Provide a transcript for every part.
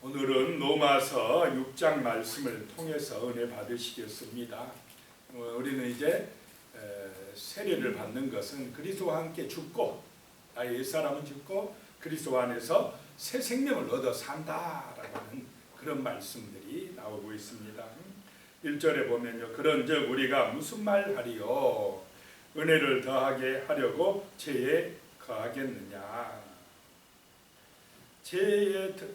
오늘은 로마서 6장 말씀을 통해서 은혜 받으시겠습니다. 우리는 이제 세례를 받는 것은 그리스도와 함께 죽고 나의 옛사람은 죽고 그리스도 안에서 새 생명을 얻어 산다라고 하는 그런 말씀들이 나오고 있습니다. 1절에 보면요, 그런즉 우리가 무슨 말 하리요? 은혜를 더하게 하려고 죄에 거하겠느냐?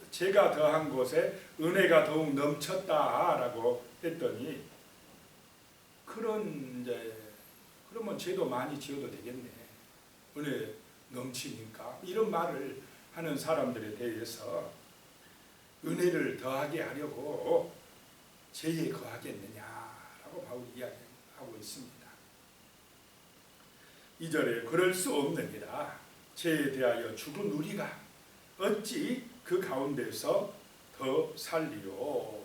죄가 더한 곳에 은혜가 더욱 넘쳤다라고 했더니 그러면 죄도 많이 지어도 되겠네. 은혜 넘치니까. 이런 말을 하는 사람들에 대해서 은혜를 더하게 하려고 죄에 거하겠느냐라고 바울이 이야기하고 있습니다. 2절에 그럴 수 없느니라. 죄에 대하여 죽은 우리가 어찌 그 가운데서 더 살리요?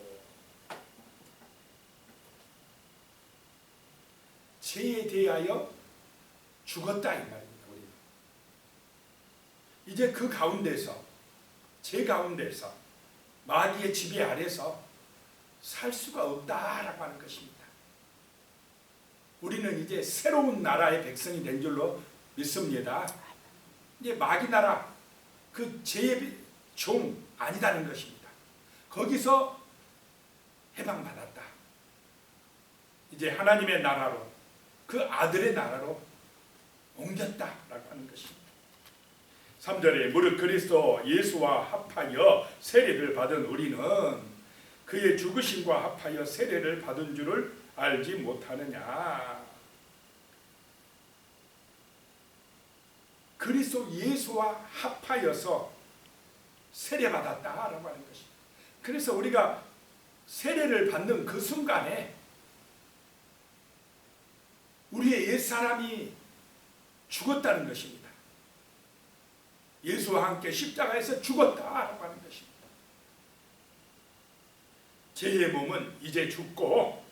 죄에 대하여 죽었다 이 말입니다. 우리는 이제 그 가운데서, 죄 가운데서 마귀의 지배 아래서 살 수가 없다라고 하는 것입니다. 우리는 이제 새로운 나라의 백성이 된 줄로 믿습니다. 이제 마귀 나라, 그 죄의 종 아니다는 것입니다. 거기서 해방받았다. 이제 하나님의 나라로, 그 아들의 나라로 옮겼다라고 하는 것입니다. 3절에 무릇 그리스도 예수와 합하여 세례를 받은 우리는 그의 죽으심과 합하여 세례를 받은 줄을 알지 못하느냐? 그리스도 예수와 합하여서 세례받았다라고 하는 것입니다. 그래서 우리가 세례를 받는 그 순간에 우리의 옛사람이 죽었다는 것입니다. 예수와 함께 십자가에서 죽었다라고 하는 것입니다. 죄의 몸은 이제 죽고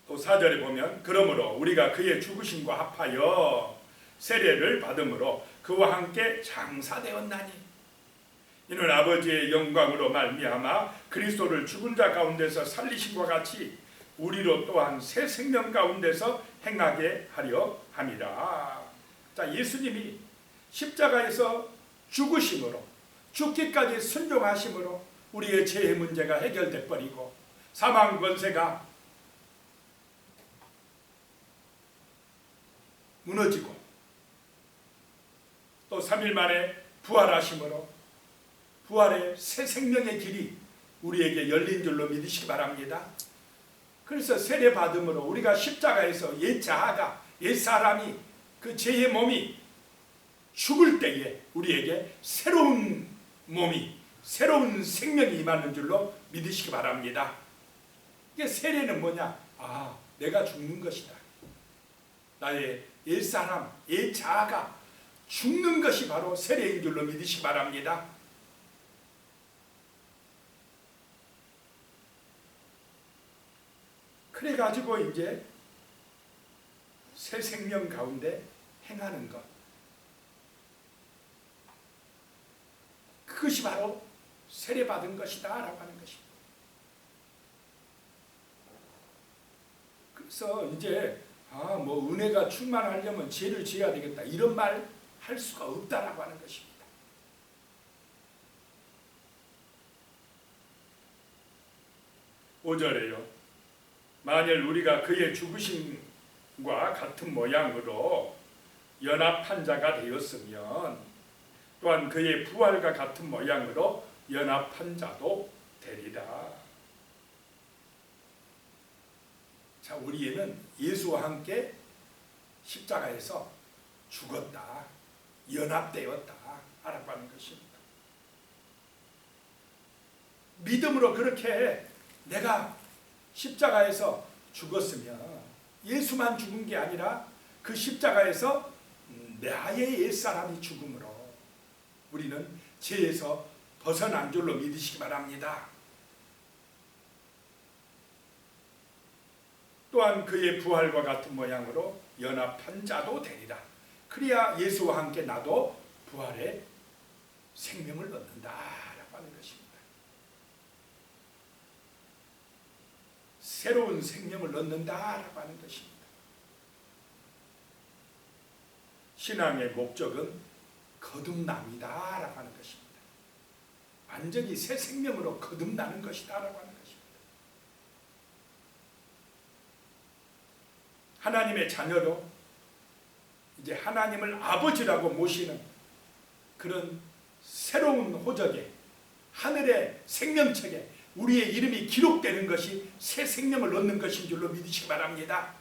또 4절에 보면 그러므로 우리가 그의 죽으심과 합하여 세례를 받음으로 그와 함께 장사되었나니 이는 아버지의 영광으로 말미암아 그리스도를 죽은 자 가운데서 살리심과 같이 우리로 또한 새 생명 가운데서 행하게 하려 함이라. 자, 예수님이 십자가에서 죽으심으로, 죽기까지 순종하심으로 우리의 죄의 문제가 해결돼 버리고 사망 권세가 무너지고 또 3일 만에 부활하심으로 부활의 새 생명의 길이 우리에게 열린 줄로 믿으시기 바랍니다. 그래서 세례 받음으로 우리가 십자가에서 옛 자아가, 옛 사람이, 그 죄의 몸이 죽을 때에 우리에게 새로운 몸이, 새로운 생명이 임하는 줄로 믿으시기 바랍니다. 이게 세례는 뭐냐? 아, 내가 죽는 것이다. 나의 옛 사람, 옛 자아가 죽는 것이 바로 세례인 줄로 믿으시기 바랍니다. 그래가지고 이제 새 생명 가운데 행하는 것, 그것이 바로 세례받은 것이다 라고 하는 것입니다. 그래서 이제 뭐 은혜가 충만하려면 죄를 지어야 되겠다 이런 말 할 수가 없다라고 하는 것입니다. (5절에요) 만일 우리가 그의 죽으심과 같은 모양으로 연합한 자가 되었으면 또한 그의 부활과 같은 모양으로 연합한 자도 되리라. 자, 우리는 예수와 함께 십자가에서 죽었다, 연합되었다 라고 하는 것입니다. 믿음으로 그렇게 내가 십자가에서 죽었으면 예수만 죽은 게 아니라 그 십자가에서 나의 옛사람이 죽음으로 우리는 죄에서 벗어난 줄로 믿으시기 바랍니다. 또한 그의 부활과 같은 모양으로 연합한 자도 되리라. 그래야 예수와 함께 나도 부활의 생명을 얻는다라고 하는 것입니다. 새로운 생명을 얻는다라고 하는 것입니다. 신앙의 목적은 거듭남이다라고 하는 것입니다. 완전히 새 생명으로 거듭나는 것이다라고 하는 것입니다. 하나님의 자녀로 이제 하나님을 아버지라고 모시는 그런 새로운 호적에, 하늘의 생명책에 우리의 이름이 기록되는 것이 새 생명을 얻는 것인 줄로 믿으시기 바랍니다.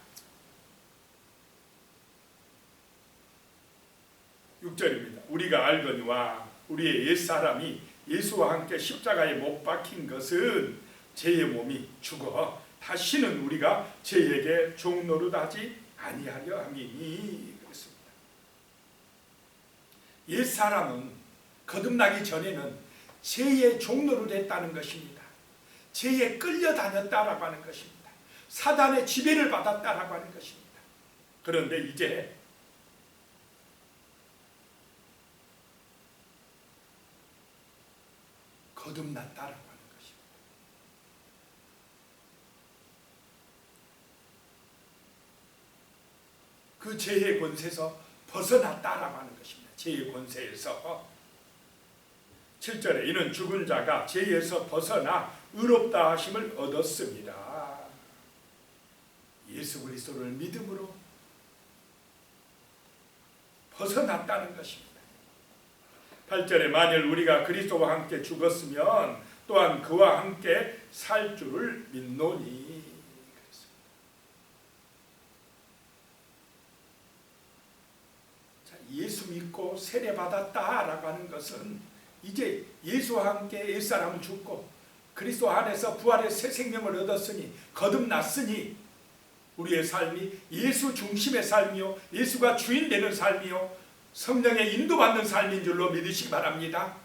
6절입니다. 우리가 알거니와 우리의 옛사람이 예수와 함께 십자가에 못 박힌 것은 죄의 몸이 죽어 다시는 우리가 죄에게 종노릇하지 아니하려 함이니. 그렇습니다. 옛사람은 거듭나기 전에는 죄의 종노릇했다는 것입니다. 죄에 끌려다녔다라고 하는 것입니다. 사단의 지배를 받았다라고 하는 것입니다. 그런데 이제 거듭났다라고 하는 것입니다. 그 죄의 권세에서 벗어났다라고 하는 것입니다. 죄의 권세에서. 7절에 이는 죽은 자가 죄에서 벗어나 의롭다 하심을 얻었습니다. 예수 그리스도를 믿음으로 벗어났다는 것입니다. 8절에 만일 우리가 그리스도와 함께 죽었으면 또한 그와 함께 살 줄을 믿노니. 자, 예수 믿고 세례받았다라고 하는 것은 이제 예수와 함께 옛사람은 죽고 그리스도 안에서 부활의 새 생명을 얻었으니 거듭났으니 우리의 삶이 예수 중심의 삶이요 예수가 주인 되는 삶이요 성령의 인도받는 삶인 줄로 믿으시기 바랍니다.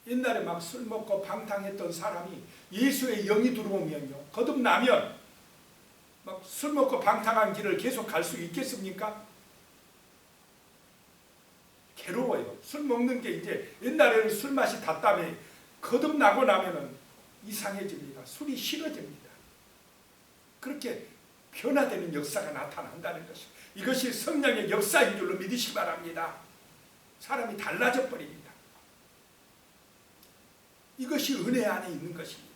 옛날에 막 술 먹고 방탕했던 사람이 예수의 영이 들어오면요 거듭나면 막 술 먹고 방탕한 길을 계속 갈 수 있겠습니까? 괴로워요. 술 먹는 게 이제 옛날에는 술 맛이 닿다며 거듭나고 나면은 이상해집니다. 술이 싫어집니다. 그렇게 변화되는 역사가 나타난다는 것입니다. 이것이 성령의 역사인 줄로 믿으시기 바랍니다. 사람이 달라져 버립니다. 이것이 은혜 안에 있는 것입니다.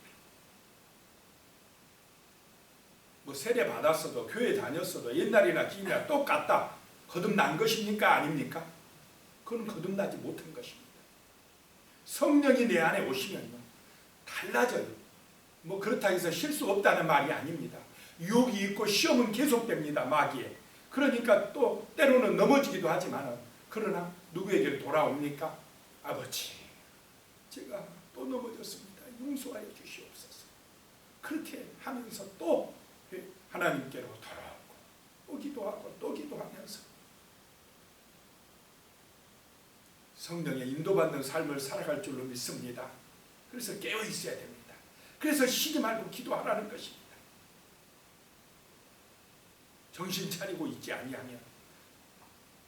뭐 세례 받았어도 교회 다녔어도 옛날이나 지금이나 똑같다. 거듭난 것입니까? 아닙니까? 그건 거듭나지 못한 것입니다. 성령이 내 안에 오시면요 달라져요. 뭐 그렇다고 해서 실수 없다는 말이 아닙니다. 유혹이 있고 시험은 계속됩니다. 마귀에. 그러니까 또 때로는 넘어지기도 하지만 그러나 누구에게 돌아옵니까? 아버지 제가 또 넘어졌습니다. 용서하여 주시옵소서. 그렇게 하면서 또 하나님께로 돌아오고 또 기도하고 또 기도하면서 성령의 인도받는 삶을 살아갈 줄로 믿습니다. 그래서 깨어 있어야 됩니다. 그래서 쉬지 말고 기도하라는 것입니다. 정신 차리고 있지 아니하면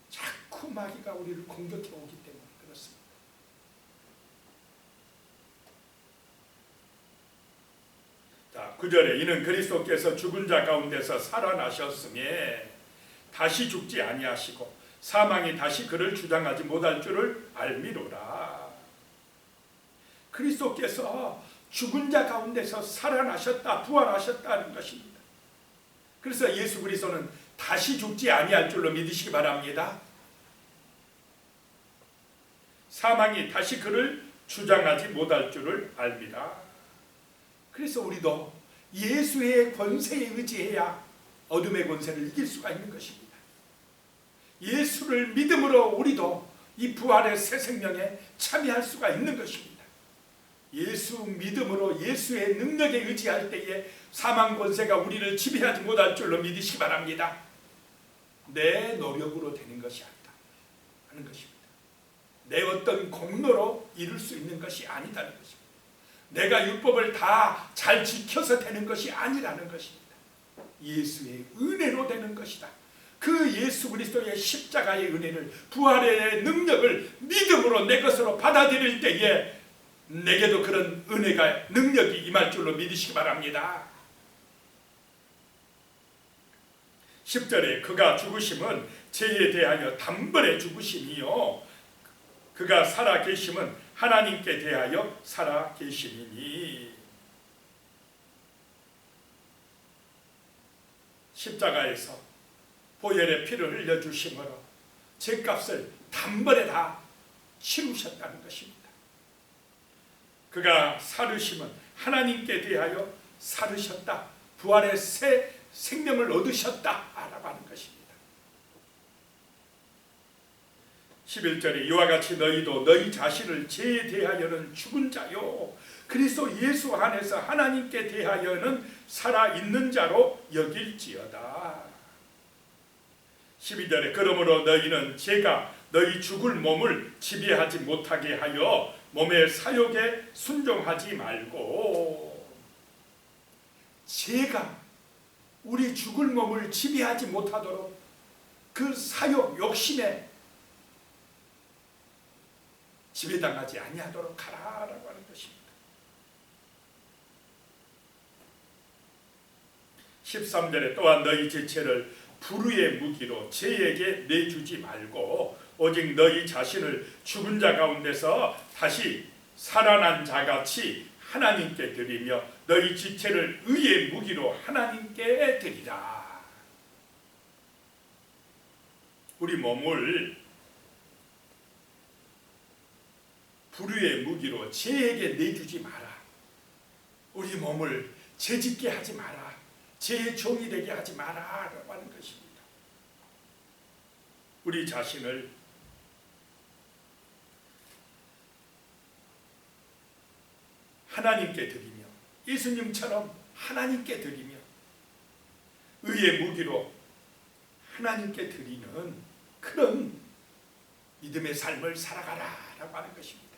자꾸 마귀가 우리를 공격해 오기 때문에 그렇습니다. 자, 9절에 이는 그리스도께서 죽은 자 가운데서 살아나셨음에 다시 죽지 아니하시고 사망이 다시 그를 주장하지 못할 줄을 알미로라. 그리스도께서 죽은 자 가운데서 살아나셨다, 부활하셨다는 것입니다. 그래서 예수 그리스도는 다시 죽지 아니할 줄로 믿으시기 바랍니다. 사망이 다시 그를 주장하지 못할 줄을 알미라. 그래서 우리도 예수의 권세에 의지해야 어둠의 권세를 이길 수가 있는 것입니다. 예수를 믿음으로 우리도 이 부활의 새 생명에 참여할 수가 있는 것입니다. 예수 믿음으로 예수의 능력에 의지할 때에 사망 권세가 우리를 지배하지 못할 줄로 믿으시기 바랍니다. 내 노력으로 되는 것이 아니다 하는 것입니다. 내 어떤 공로로 이룰 수 있는 것이 아니다는 것입니다. 내가 율법을 다 잘 지켜서 되는 것이 아니라는 것입니다. 예수의 은혜로 되는 것이다. 그 예수 그리스도의 십자가의 은혜를, 부활의 능력을 믿음으로 내 것으로 받아들일 때에 내게도 그런 은혜가, 능력이 임할 줄로 믿으시기 바랍니다. 10절에 그가 죽으심은 죄에 대하여 단번에 죽으심이요 그가 살아 계심은 하나님께 대하여 살아 계심이니. 십자가에서 보혈의 피를 흘려주심으로 죄값을 단번에 다 치루셨다는 것입니다. 그가 살으심은 하나님께 대하여 살으셨다, 부활의 새 생명을 얻으셨다라고 하는 것입니다. 11절에 이와 같이 너희도 너희 자신을 죄에 대하여는 죽은 자요 그리스도 예수 안에서 하나님께 대하여는 살아있는 자로 여길지어다. 12절에 그러므로 너희는 죄가 너희 죽을 몸을 지배하지 못하게 하여 몸의 사욕에 순종하지 말고. 죄가 우리 죽을 몸을 지배하지 못하도록 그 사욕, 욕심에 지배당하지 아니하도록 하라라고 하는 것입니다. 13절에 또한 너희 지체를 불의의 무기로 죄에게 내주지 말고 오직 너희 자신을 죽은 자 가운데서 다시 살아난 자같이 하나님께 드리며 너희 지체를 의의 무기로 하나님께 드리라. 우리 몸을 불의의 무기로 죄에게 내주지 마라. 우리 몸을 죄짓게 하지 마라. 죄의 종이 되게 하지 마라 라고 하는 것입니다. 우리 자신을 하나님께 드리며 예수님처럼 하나님께 드리며 의의 무기로 하나님께 드리는 그런 믿음의 삶을 살아가라 라고 하는 것입니다.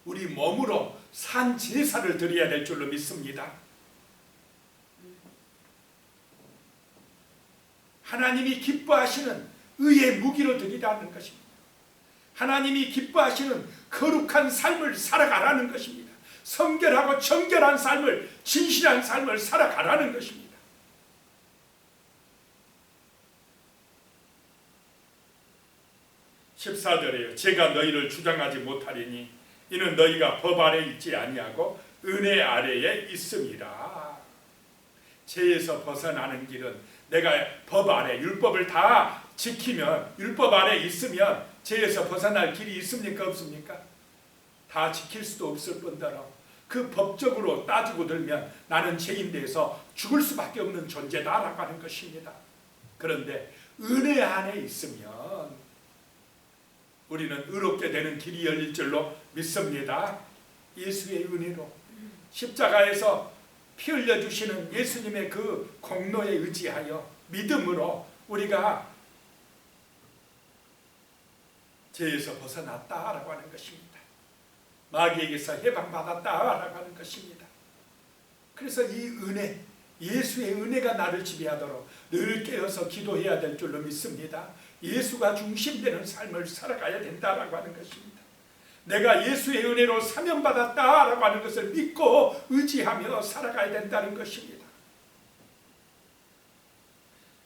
우리 몸으로 산 제사를 드려야 될 줄로 믿습니다. 하나님이 기뻐하시는 의의 무기로 드리라는 것입니다. 하나님이 기뻐하시는 거룩한 삶을 살아가라는 것입니다. 성결하고 정결한 삶을, 진실한 삶을 살아가라는 것입니다. (14절에요) 제가 너희를 주장하지 못하리니 이는 너희가 법 아래 있지 아니하고 은혜 아래에 있음이라. 죄에서 벗어나는 길은 내가 법 아래, 율법을 다 지키면, 율법 아래 있으면 죄에서 벗어날 길이 있습니까? 없습니까? 다 지킬 수도 없을 뿐더러 그 법적으로 따지고 들면 나는 죄인 돼서 죽을 수밖에 없는 존재다라고 하는 것입니다. 그런데 은혜 안에 있으면 우리는 의롭게 되는 길이 열릴 줄로 믿습니다. 예수의 은혜로 십자가에서 피 흘려주시는 예수님의 그 공로에 의지하여 믿음으로 우리가 죄에서 벗어났다라고 하는 것입니다. 마귀에게서 해방받았다라고 하는 것입니다. 그래서 이 은혜, 예수의 은혜가 나를 지배하도록 늘 깨어서 기도해야 될 줄로 믿습니다. 예수가 중심되는 삶을 살아가야 된다라고 하는 것입니다. 내가 예수의 은혜로 사명받았다라고 하는 것을 믿고 의지하며 살아가야 된다는 것입니다.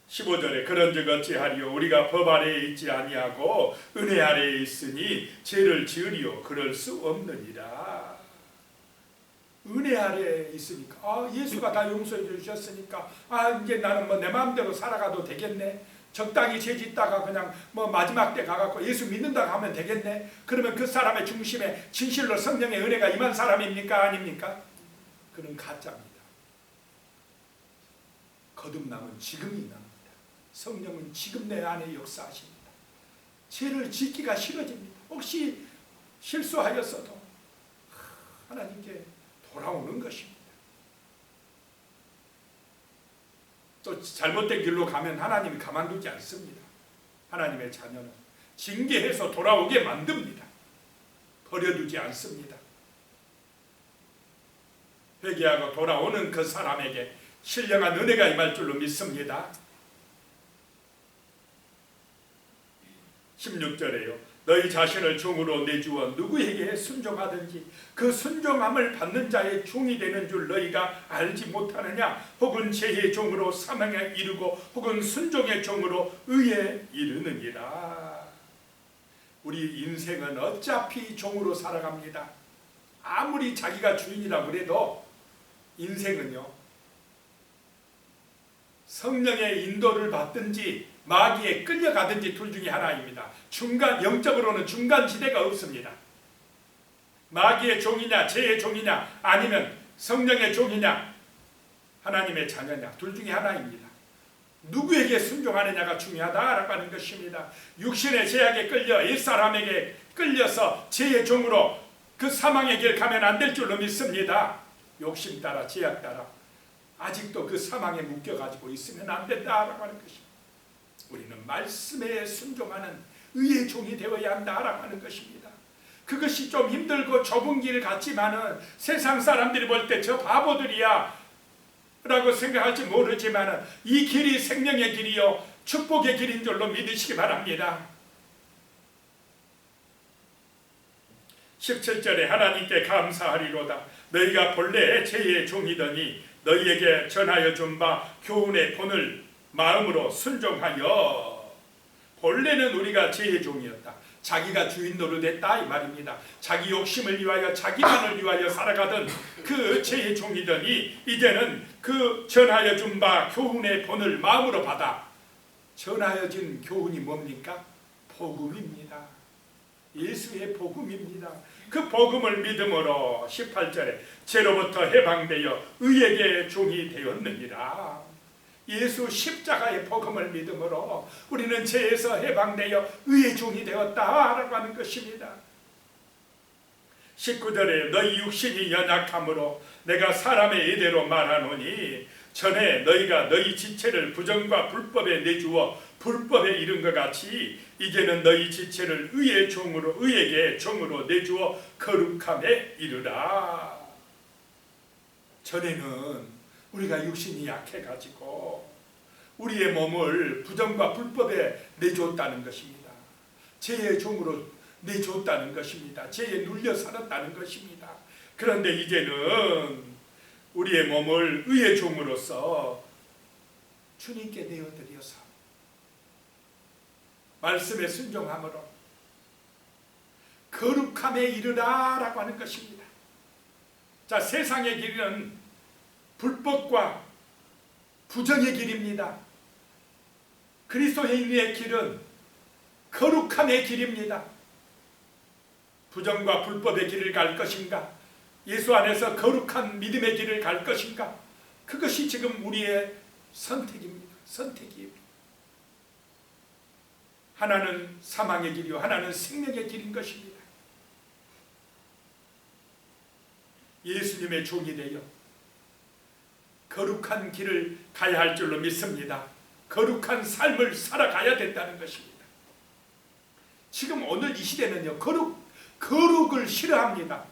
15절에 그런즉 어찌하리요 우리가 법 아래에 있지 아니하고 은혜 아래에 있으니 죄를 지으리요 그럴 수 없느니라. 은혜 아래에 있으니까 예수가 다 용서해 주셨으니까 이제 나는 뭐 내 마음대로 살아가도 되겠네. 적당히 죄 짓다가 그냥 뭐 마지막 때 가갖고 예수 믿는다고 하면 되겠네. 그러면 그 사람의 중심에 진실로 성령의 은혜가 임한 사람입니까? 아닙니까? 그는 가짜입니다. 거듭남은 지금이 납니다. 성령은 지금 내 안에 역사하십니다. 죄를 짓기가 싫어집니다. 혹시 실수하였어도 하나님께 돌아오는 것입니다. 또 잘못된 길로 가면 하나님이 가만두지 않습니다. 하나님의 자녀는 징계해서 돌아오게 만듭니다. 버려두지 않습니다. 회개하고 돌아오는 그 사람에게 신령한 은혜가 임할 줄로 믿습니다. 16절에요. 너희 자신을 종으로 내주어 누구에게 순종하든지 그 순종함을 받는 자의 종이 되는 줄 너희가 알지 못하느냐? 혹은 죄의 종으로 사망에 이르고 혹은 순종의 종으로 의에 이르느니라. 우리 인생은 어차피 종으로 살아갑니다. 아무리 자기가 주인이라 그래도 인생은요, 성령의 인도를 받든지 마귀에 끌려가든지 둘 중에 하나입니다. 영적으로는 중간 지대가 없습니다. 마귀의 종이냐 죄의 종이냐 아니면 성령의 종이냐 하나님의 자녀냐 둘 중에 하나입니다. 누구에게 순종하느냐가 중요하다라고 하는 것입니다. 육신의 죄악에 끌려 옛사람에게 끌려서 죄의 종으로 그 사망의 길 가면 안 될 줄로 믿습니다. 욕심 따라 죄악 따라 아직도 그 사망에 묶여가지고 있으면 안 된다라고 하는 것입니다. 우리는 말씀에 순종하는 의의 종이 되어야 한다라고 하는 것입니다. 그것이 좀 힘들고 좁은 길 같지만은 세상 사람들이 볼 때 저 바보들이야 라고 생각할지 모르지만은 이 길이 생명의 길이요 축복의 길인 줄로 믿으시기 바랍니다. 17절에 하나님께 감사하리로다. 너희가 본래 죄의 종이더니 너희에게 전하여 준 바 교훈의 본을 마음으로 순종하여. 본래는 우리가 죄의 종이었다. 자기가 주인 노릇했다 이 말입니다. 자기 욕심을 위하여 자기만을 위하여 살아가던 그 죄의 종이더니 이제는 그 전하여 준 바 교훈의 본을 마음으로 받아. 전하여 준 교훈이 뭡니까? 복음입니다. 예수의 복음입니다. 그 복음을 믿음으로 18절에 죄로부터 해방되어 의에게 종이 되었느니라. 예수 십자가의 복음을 믿음으로 우리는 죄에서 해방되어 의의 종이 되었다라고 하는 것입니다. 19절에 너희 육신이 연약함으로 내가 사람의 예대로 말하노니 전에 너희가 너희 지체를 부정과 불법에 내주어 불법에 이른 것 같이 이제는 너희 지체를 의에게 종으로 내주어 거룩함에 이르라. 전에는 우리가 육신이 약해가지고 우리의 몸을 부정과 불법에 내줬다는 것입니다. 죄의 종으로 내줬다는 것입니다. 죄에 눌려 살았다는 것입니다. 그런데 이제는 우리의 몸을 의의 종으로서 주님께 내어드려서 말씀에 순종함으로 거룩함에 이르라 라고 하는 것입니다. 자, 세상의 길은 불법과 부정의 길입니다. 그리스도인의 길은 거룩함의 길입니다. 부정과 불법의 길을 갈 것인가? 예수 안에서 거룩한 믿음의 길을 갈 것인가? 그것이 지금 우리의 선택입니다. 선택이에요. 하나는 사망의 길이요 하나는 생명의 길인 것입니다. 예수님의 종이 되어 거룩한 길을 가야 할 줄로 믿습니다. 거룩한 삶을 살아가야 된다는 것입니다. 지금 오늘 이 시대는요 거룩을 싫어합니다.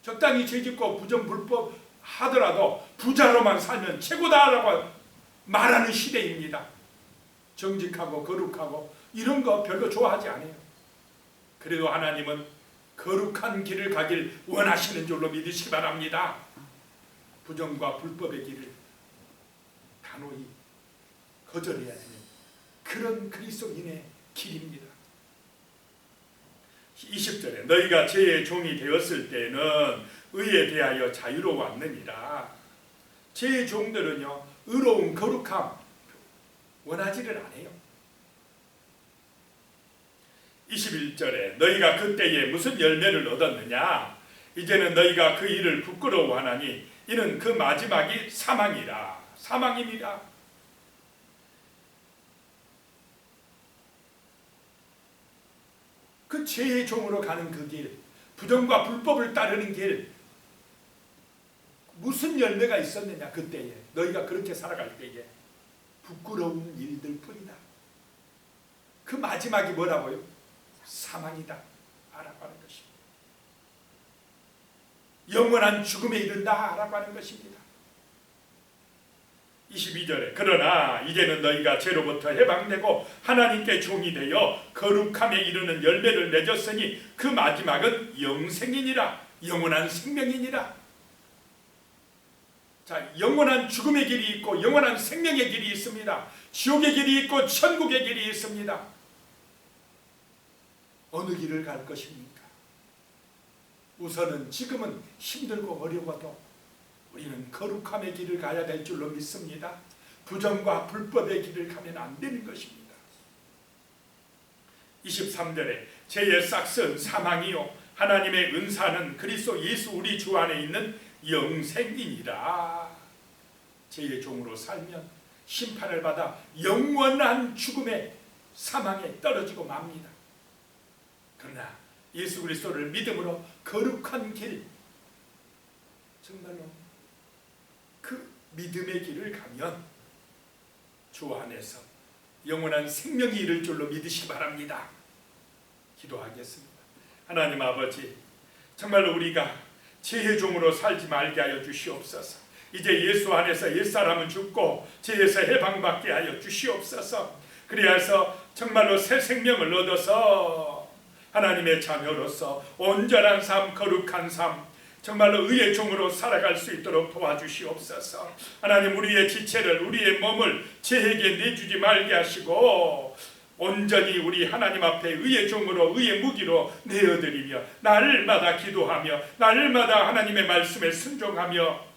적당히 죄짓고 부정불법 하더라도 부자로만 살면 최고다라고 말하는 시대입니다. 정직하고 거룩하고 이런 거 별로 좋아하지 않아요. 그래도 하나님은 거룩한 길을 가길 원하시는 줄로 믿으시기 바랍니다. 부정과 불법의 길을 단호히 거절해야 되는 그런 그리스도인의 길입니다. 20절에 너희가 죄의 종이 되었을 때는 의에 대하여 자유로웠느니라. 죄의 종들은요 의로운 거룩함 원하지를 않아요. 21절에 너희가 그때에 무슨 열매를 얻었느냐? 이제는 너희가 그 일을 부끄러워하나니 이는 그 마지막이 사망이라. 사망입니다. 그 죄의 종으로 가는 그 길, 부정과 불법을 따르는 길, 무슨 열매가 있었느냐? 그때에 너희가 그렇게 살아갈 때에 부끄러운 일들 뿐이다. 그 마지막이 뭐라고요? 사망이다 라고 하는 것입니다. 영원한 죽음에 이른다 라고 하는 것입니다. 22절에 그러나 이제는 너희가 죄로부터 해방되고 하나님께 종이 되어 거룩함에 이르는 열매를 맺었으니 그 마지막은 영생이니라. 영원한 생명이니라. 자, 영원한 죽음의 길이 있고 영원한 생명의 길이 있습니다. 지옥의 길이 있고 천국의 길이 있습니다. 어느 길을 갈 것입니까? 우선은 지금은 힘들고 어려워도 우리는 거룩함의 길을 가야 될 줄로 믿습니다. 부정과 불법의 길을 가면 안 되는 것입니다. 23절에 죄의 싹은 사망이요 하나님의 은사는 그리스도 예수 우리 주 안에 있는 영생이니라. 죄의 종으로 살면 심판을 받아 영원한 죽음의 사망에 떨어지고 맙니다. 그러나 예수 그리스도를 믿음으로 거룩한 길, 정말로 그 믿음의 길을 가면 주 안에서 영원한 생명이 이를 줄로 믿으시기 바랍니다. 기도하겠습니다. 하나님 아버지, 정말로 우리가 죄의 종으로 살지 말게 하여 주시옵소서. 이제 예수 안에서 옛사람은 죽고 죄에서 해방받게 하여 주시옵소서. 그리하여서 정말로 새 생명을 얻어서 하나님의 자녀로서 온전한 삶, 거룩한 삶, 정말로 의의 종으로 살아갈 수 있도록 도와주시옵소서. 하나님, 우리의 지체를, 우리의 몸을 죄에게 내주지 말게 하시고 온전히 우리 하나님 앞에 의의 종으로, 의의 무기로 내어드리며 날마다 기도하며 날마다 하나님의 말씀에 순종하며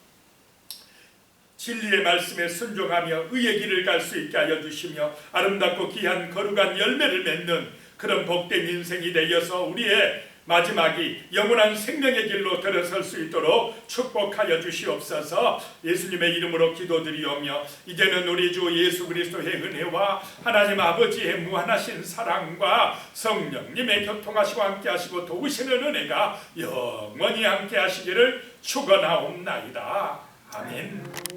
진리의 말씀에 순종하며 의의 길을 갈 수 있게 하여 주시며 아름답고 귀한 거룩한 열매를 맺는 그런 복된 인생이 되어서 우리의 마지막이 영원한 생명의 길로 들어설 수 있도록 축복하여 주시옵소서. 예수님의 이름으로 기도드리오며 이제는 우리 주 예수 그리스도의 은혜와 하나님 아버지의 무한하신 사랑과 성령님의 교통하시고 함께하시고 도우시는 은혜가 영원히 함께하시기를 축원하옵나이다. 아멘.